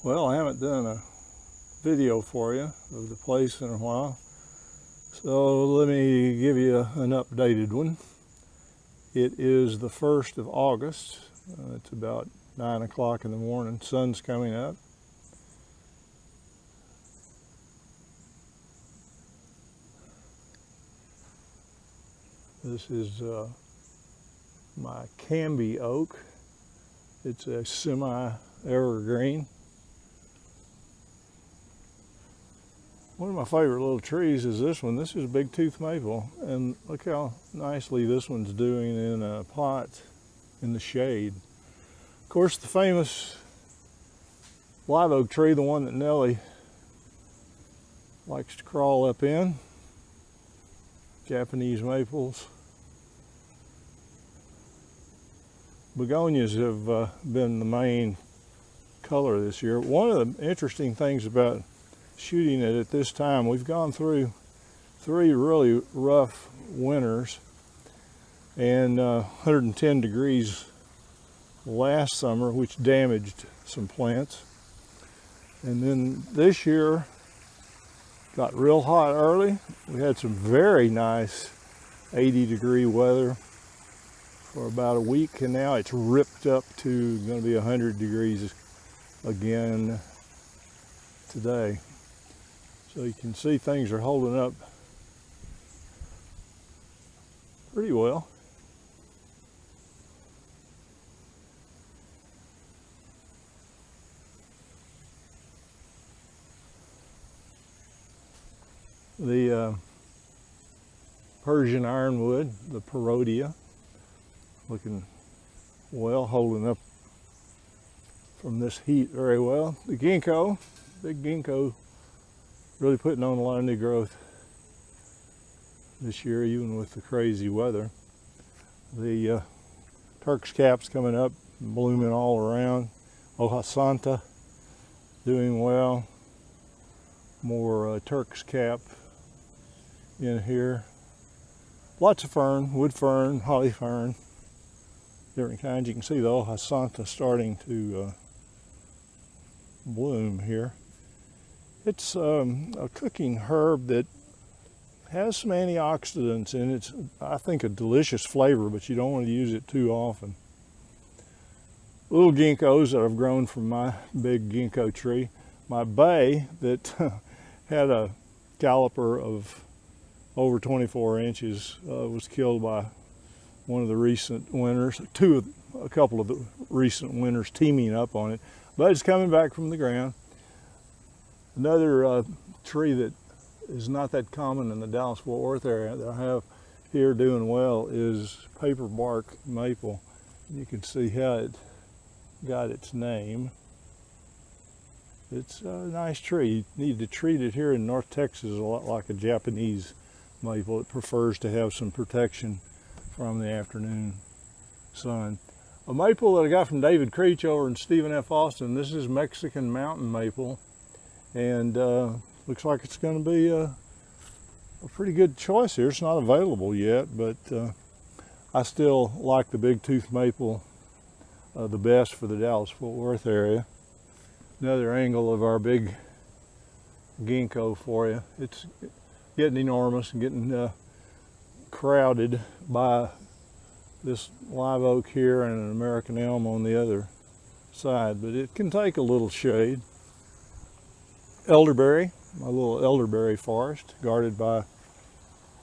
Well, I haven't done a video for you of the place in a while, so let me give you an updated one. It is the 1st of August. It's about 9 o'clock in the morning. Sun's coming up. This is my Canby oak. It's a semi-evergreen. One of my favorite little trees is this one. This is a big tooth maple, and look how nicely this one's doing in a pot in the shade. Of course, the famous live oak tree, the one that Nellie likes to crawl up in, Japanese maples. Begonias have been the main color this year. One of the interesting things about shooting it at this time, we've gone through 3 really rough winters and 110 degrees last summer, which damaged some plants. And then this year got real hot early. We had some very nice 80-degree weather for about a week, and now it's ripped up to going to be 100 degrees again today. So you can see things are holding up pretty well. The Persian ironwood, the Perodia, looking well, holding up from this heat very well. The ginkgo, big ginkgo, really putting on a lot of new growth this year, even with the crazy weather. The Turk's cap's coming up, blooming all around. Hoja Santa doing well. More Turk's cap in here. Lots of fern, wood fern, holly fern, different kinds. You can see the Hoja Santa starting to bloom here. It's a cooking herb that has some antioxidants in it. It's, I think, a delicious flavor, but you don't want to use it too often. Little ginkgos that I've grown from my big ginkgo tree. My bay that had a caliper of over 24 inches was killed by one of the recent winters, a couple of the recent winters teaming up on it, but it's coming back from the ground. Another tree that is not that common in the Dallas-Fort Worth area that I have here doing well is paper bark maple. You can see how it got its name. It's a nice tree. You need to treat it here in North Texas a lot like a Japanese maple. It prefers to have some protection from the afternoon sun. A maple that I got from David Creech over in Stephen F. Austin. This is Mexican mountain maple, and looks like it's going to be a pretty good choice here. It's not available yet, but I still like the big tooth maple the best for the Dallas-Fort Worth area. Another angle of our big ginkgo for you. It's getting enormous and getting crowded by this live oak here and an American elm on the other side, but it can take a little shade. Elderberry, my little elderberry forest, guarded by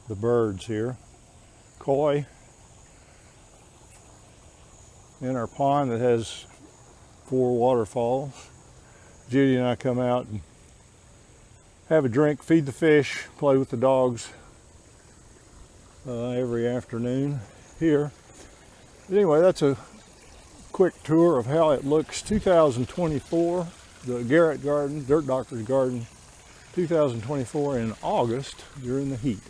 the birds here. Koi in our pond that has 4 waterfalls. Judy and I come out and have a drink, feed the fish, play with the dogs every afternoon here. But anyway, that's a quick tour of how it looks. 2024, the Garrett garden, Dirt Doctor's garden, 2024 in August during the heat.